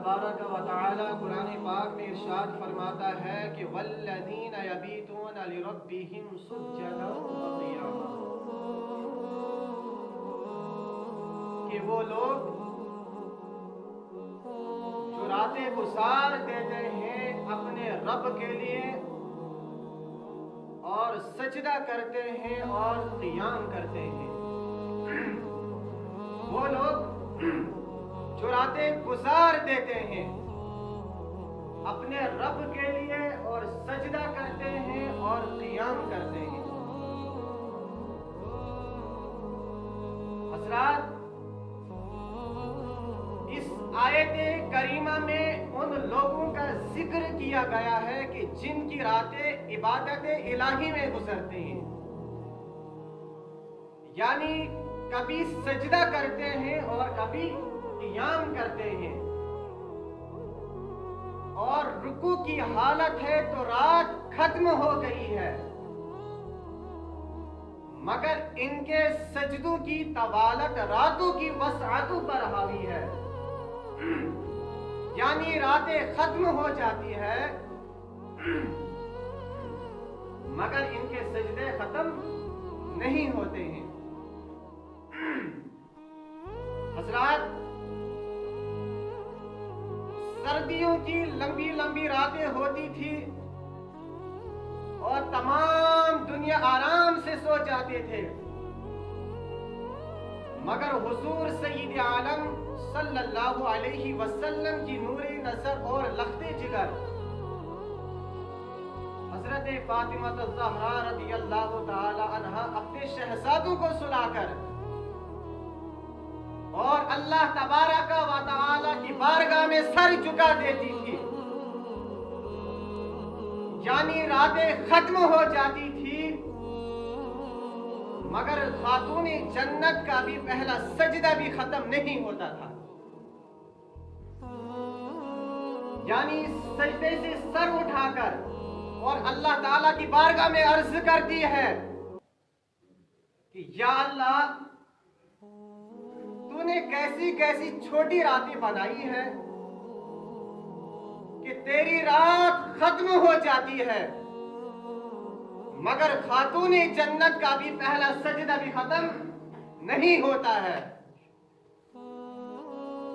تبارک و تعالی قرآن پاک میں ارشاد فرماتا ہے کہ والذین یبیتون لربہم سجدا وقیاما، کہ وہ لوگ جو راتیں گزار دیتے ہیں اپنے رب کے لیے اور سجدہ کرتے ہیں اور قیام کرتے ہیں، وہ لوگ جو راتیں گزار دیتے ہیں اپنے رب کے لیے اور سجدہ کرتے ہیں اور قیام کرتے ہیں۔ حضرات، اس آیت کریمہ میں ان لوگوں کا ذکر کیا گیا ہے کہ جن کی راتیں عبادت الہی میں گزرتے ہیں، یعنی کبھی سجدہ کرتے ہیں اور کبھی قیام کرتے ہیں، اور رکوع کی حالت ہے تو رات ختم ہو گئی ہے، مگر ان کے سجدوں کی طوالت راتوں کی وسعتوں پر حاوی ہے، یعنی راتیں ختم ہو جاتی ہے مگر ان کے سجدے ختم نہیں ہوتے ہیں۔ حضرات، سردیوں کی لمبی لمبی راتیں ہوتی تھی اور تمام دنیا آرام سے سو جاتے تھے، مگر حضور سید عالم صلی اللہ علیہ وسلم کی نور نظر اور لخت جگر حضرت فاطمہ الزہرا رضی اللہ تعالی عنہا اپنے شہزادوں کو سلا کر اور اللہ تبارک و تعالی کی بارگاہ میں سر جھکا دیتی تھی، یعنی راتیں ختم ہو جاتی تھی مگر خاتون جنت کا بھی پہلا سجدہ بھی ختم نہیں ہوتا تھا، یعنی سجدے سے سر اٹھا کر اور اللہ تعالیٰ کی بارگاہ میں عرض کرتی ہے کہ یا اللہ، تو نے کیسی کیسی چھوٹی راتیں بنائی ہے کہ تیری رات ختم ہو جاتی ہے مگر خاتون جنت کا بھی پہلا سجدہ بھی ختم نہیں ہوتا ہے۔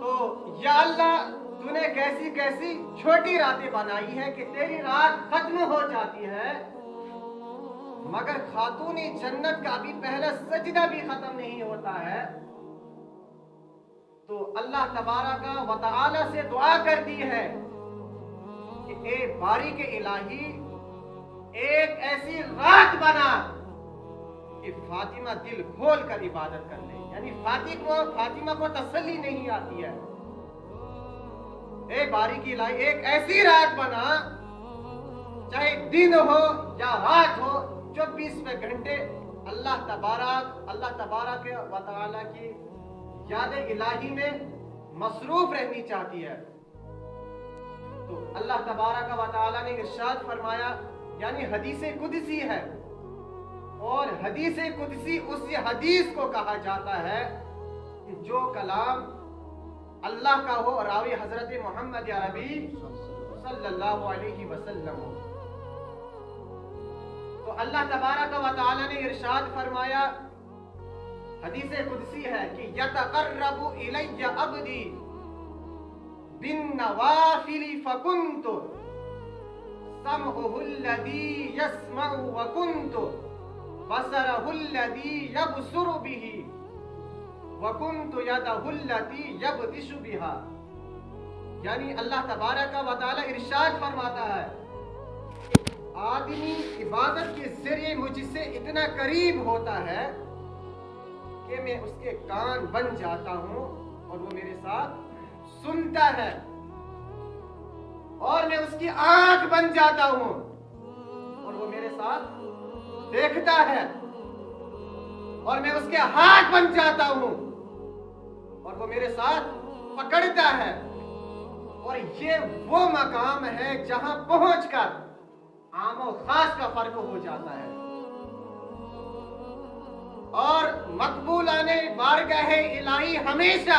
تو یا اللہ، تو نے کیسی کیسی چھوٹی راتیں بنائی ہے کہ تیری رات ختم ہو جاتی ہے مگر خاتون جنت کا بھی پہلا سجدہ بھی ختم نہیں ہوتا ہے۔ تو اللہ تبارک و تعالی سے دعا کرتی ہے کہ اے باری کے الہی، ایک ایسی رات بنا کہ فاطمہ دل کھول کر عبادت کر لے، یعنی فاطمہ کو تسلی نہیں آتی ہے، اے باری کی الہی ایک ایسی رات بنا، چاہے دن ہو یا رات ہو، 24 گھنٹے اللہ تبارک و تعالی کی یاد الہی میں مصروف رہنی چاہتی ہے۔ تو اللہ تبارک و تعالی نے ارشاد فرمایا، یعنی حدیث قدسی ہے، اور حدیث قدسی اسی حدیث کو کہا جاتا ہے کہ جو کلام اللہ کا ہو، راوی حضرت محمد عربی صلی اللہ علیہ وسلم ہو۔ تو اللہ تبارک و تعالی نے ارشاد فرمایا، حدیث قدسی ہے کہ یتقرب الی عبدی بالنوافل فکنت سمعہ الذی یسمع وکنت بصرہ الذی یبصر بہ وکنت یدہ التی یبطش بہا، یعنی اللہ تبارک و تعالی ارشاد فرماتا ہے، آدمی عبادت کے ذریعے مجھ سے اتنا قریب ہوتا ہے کہ میں اس کے کان بن جاتا ہوں اور وہ میرے ساتھ سنتا ہے، اور میں اس کی آنکھ بن جاتا ہوں اور وہ میرے ساتھ دیکھتا ہے، اور میں اس کے ہاتھ بن جاتا ہوں اور وہ میرے ساتھ پکڑتا ہے، اور یہ وہ مقام ہے جہاں پہنچ کر عام و خاص کا فرق ہو جاتا ہے، اور مقبولان بارگاہ الہی ہمیشہ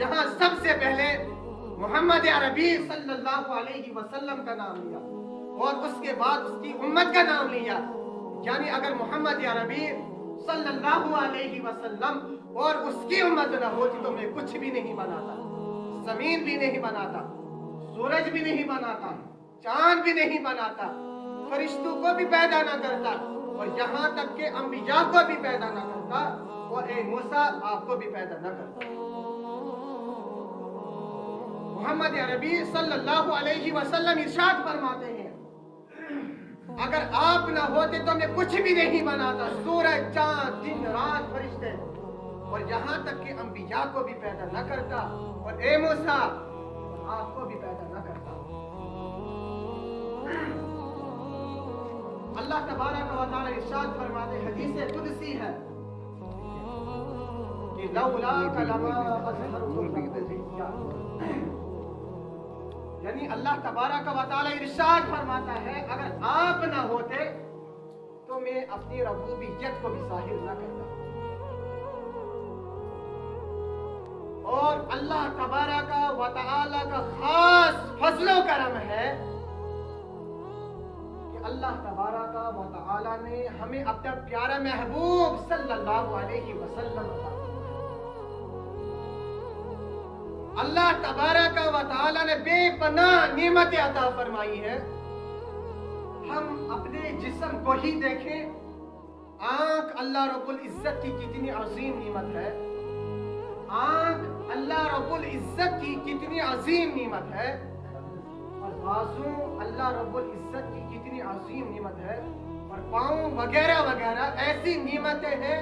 یہاں سب سے پہلے محمد عربی صلی اللہ علیہ وسلم کا نام لیا اور اس کے بعد اس کی امت کا نام لیا. یعنی اگر محمد عربی صلی اللہ علیہ وسلم اور اس کی امت نہ ہوتی تو میں کچھ بھی نہیں بناتا, زمین بھی نہیں بناتا, سورج بھی نہیں بناتا, چاند بھی نہیں بناتا, فرشتوں کو بھی پیدا نہ کرتا, اور یہاں تک کہ انبیاء کو بھی پیدا نہ کرتا, اور اے موسیٰ آپ کو بھی پیدا نہ کرتا. محمد عربی صلی اللہ علیہ وسلم ارشاد فرماتے ہیں اگر آپ نہ ہوتے تو میں کچھ بھی نہیں بناتا, سورج, چاند, دن, رات, فرشتے, اور یہاں تک کہ انبیاء کو بھی پیدا نہ کرتا, اور اے موسیٰ آپ کو بھی پیدا نہ کرتا. اللہ تبارک و تعالی ارشاد فرماتے, حدیث قدسی ہے کہ لولاک لما اظہرت. یعنی اللہ تبارک و تعالی ارشاد فرماتا ہے اگر آپ نہ ہوتے تو میں اپنی ربوبیت کو بھی ظاہر نہ کرتا. اور اللہ تبارک و تعالی کا خاص فضل و کرم ہے کہ اللہ تبارک و تعالی نے ہمیں اپنا پیارا محبوب صلی اللہ علیہ وسلم عطا کیا. اللہ تبارک و تعالی نے بے پناہ نعمت عطا فرمائی ہے. ہم اپنے جسم کو ہی دیکھیں, آنکھ اللہ رب العزت کی کتنی عظیم نعمت ہے, آنکھ اللہ رب العزت کی کتنی عظیم نعمت ہے, اور بازو اللہ رب العزت کی کتنی عظیم نعمت ہے, اور پاؤں وغیرہ وغیرہ ایسی نعمتیں ہیں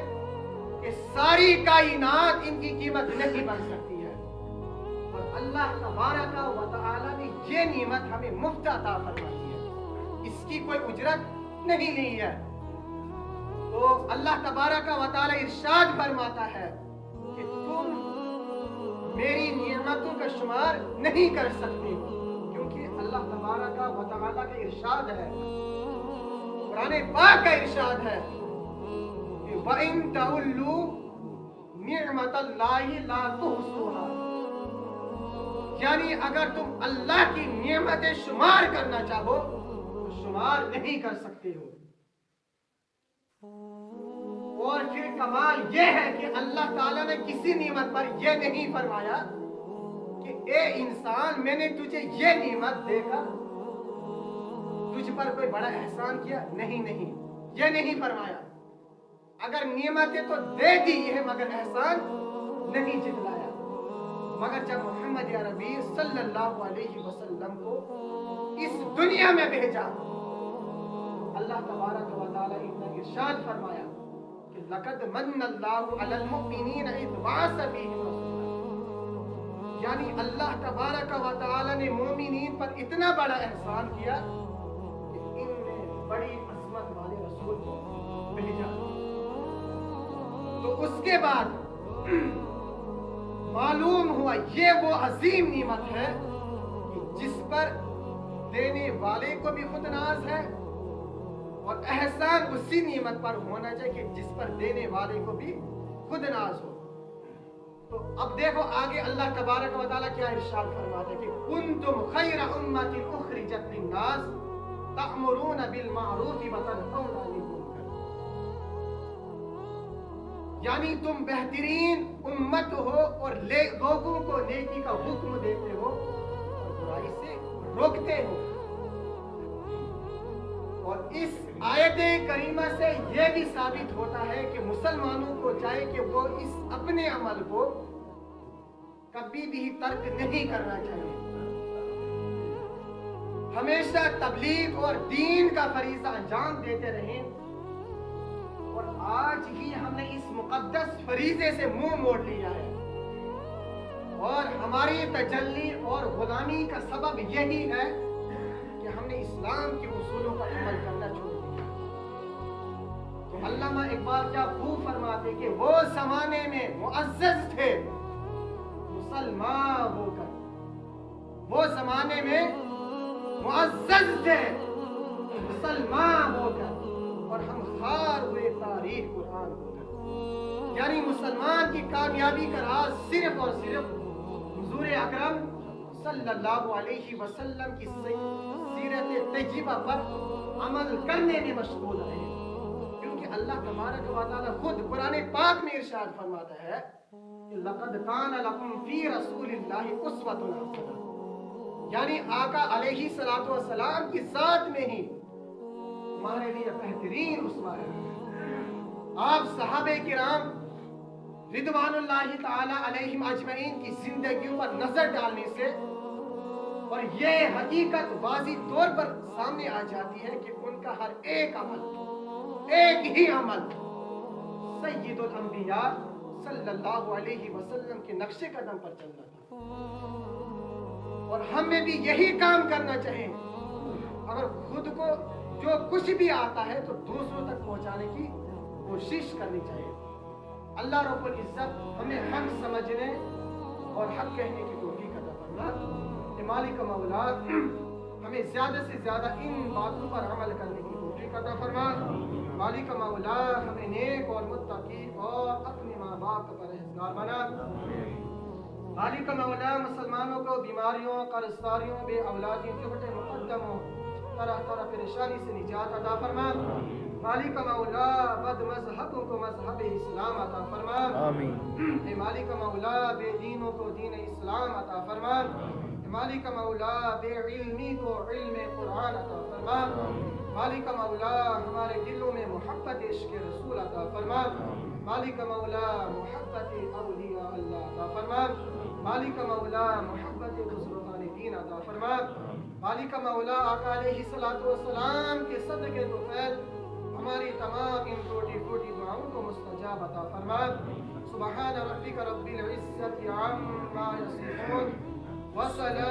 کہ ساری کائنات ان کی قیمت نہیں بن سکتی ہے, اور اللہ تبارک و تعالی نے یہ نعمت ہمیں مفت عطا فرمائی ہے, اس کی کوئی اجرت نہیں لی ہے. تو اللہ تبارک و تعالی ارشاد فرماتا ہے کہ تم میری نعمتوں کا شمار نہیں کر سکتے ہو, کیونکہ اللہ تبارک و تعالی کا ارشاد ہے, قرآن پاک کا ارشاد ہے کہ وَإِن تَعُلُّوا نِعْمَةَ اللَّهِ لَا تُحْصُوهَا. یعنی اگر تم اللہ کی نعمتیں شمار کرنا چاہو تو شمار نہیں کر سکتے ہو. اور پھر کمال یہ ہے کہ اللہ تعالیٰ نے کسی نعمت پر یہ نہیں فرمایا کہ اے انسان میں نے تجھے یہ نعمت دے کر تجھ پر کوئی بڑا احسان کیا. نہیں, یہ نہیں فرمایا. اگر نعمتیں تو دے دی ہے مگر احسان نہیں جتلایا. مگر جب محمد عربی صلی اللہ علیہ وسلم کو اس دنیا میں بھیجا, اللہ تبارک و تعالی نے ارشاد فرمایا کہ لقد من اللہ علی المؤمنین اذ بعث فیہم رسولا. یعنی اللہ تبارک و تعالی نے مومنین پر اتنا بڑا احسان کیا کہ ان نے بڑی عظمت والے رسول کو بھیجا. تو اس کے بعد معلوم ہوا یہ وہ عظیم نعمت ہے کہ جس پر دینے والے کو بھی خود ناز ہے, اور احسان اسی نعمت پر ہونا چاہیے کہ جس پر دینے والے کو بھی خود ناز ہو. تو اب دیکھو آگے اللہ تبارک و تعالیٰ کیا ارشاد فرماتے ہیں کہ کنتم خیر امت اخرجت للناس تأمرون بالمعروف وتنہون عن المنکر. یعنی تم بہترین امت ہو اور لوگوں کو نیکی کا حکم دیتے ہو اور برائی سے روکتے ہو. اور اس آیت کریمہ سے یہ بھی ثابت ہوتا ہے کہ مسلمانوں کو چاہے کہ وہ اس اپنے عمل کو کبھی بھی ترک نہیں کرنا چاہیے, ہمیشہ تبلیغ اور دین کا فریضہ انجام دیتے رہیں. اور آج ہی ہم نے اس مقدس فریضے سے منہ موڑ لیا ہے, اور ہماری تجلی اور غلامی کا سبب یہی ہے کہ ہم نے اسلام کے اصولوں پر عمل کرنا چھوڑ دیا. تو علامہ اقبال کیا خوب فرماتے کہ وہ زمانے میں معزز تھے مسلمان ہو کر, وہ زمانے میں معزز تھے مسلمان ہو کر, اور ہم خار ہوئے تاریخ قرآن ہو کر. یعنی مسلمان کی کامیابی کا راز صرف اور صرف حضور اکرم صلی اللہ علیہ وسلم کی سیرت طیبہ پر عمل کرنے میں مشغول رہے، کیونکہ اللہ تبارک و تعالیٰ خود قرآن پاک میں ارشاد فرماتا ہے کہ لقد کان لکم فی رسول اللہ اسوۃ حسنہ، یعنی آقا علیہ الصلوۃ والسلام کی ذات میں ہی ہمارے لیے بہترین اسوہ ہے۔ آپ صحابہ کرام رضوان اللہ تعالی علیہم اجمعین کی زندگیوں پر نظر ڈالنے سے اور یہ حقیقت واضح طور پر سامنے آ جاتی ہے کہ ان کا ہر ایک عمل، ایک ہی عمل سید الانبیاء صلی اللہ علیہ وسلم کے نقش قدم پر چلنا تھا، اور ہمیں بھی یہی کام کرنا چاہیے۔ اگر خود کو جو کچھ بھی آتا ہے تو دوسروں تک پہنچانے کی کوشش کرنی چاہیے۔ اللہ رب العزت ہمیں حق سمجھنے اور حق کہنے کی توفیق عطا فرما۔ مالک مولا ہمیں زیادہ سے زیادہ ان باتوں پر عمل کرنے کی توفیق عطا فرما۔ مالک مولا ہمیں نیک اور متقی اور اپنے ماں باپ کا پرہیزگار بنا۔ مالک مولا مسلمانوں کو بیماریوں، قرضداریوں، بے اولادیوں، چھوٹے مقدموں، طرح طرح پریشانی سے نجات عطا فرما۔ مالک مولا بد مذہبوں کو مذہب اسلام عطا فرما۔ آمین۔ اے مالک مولا بے دینوں کو دین اسلام عطا فرما۔ اے مالک مولا بے علمی کو علم قرآن عطا فرما۔ مالک مولا ہمارے دلوں میں محبت عشق رسول عطا فرما۔ مالک مولا محبت اولیاء اللہ عطا فرما۔ مالک مولا محبت بزرگان دین عطا فرما۔ مالک مولا آقا علیہ الصلوۃ والسلام کے صدقے تو فیض ہماری تمام ان ٹوٹی پھوٹی دعاؤں کو مستجاب عطا فرما۔ سبحان ربک رب العزت عما یصفون وسلام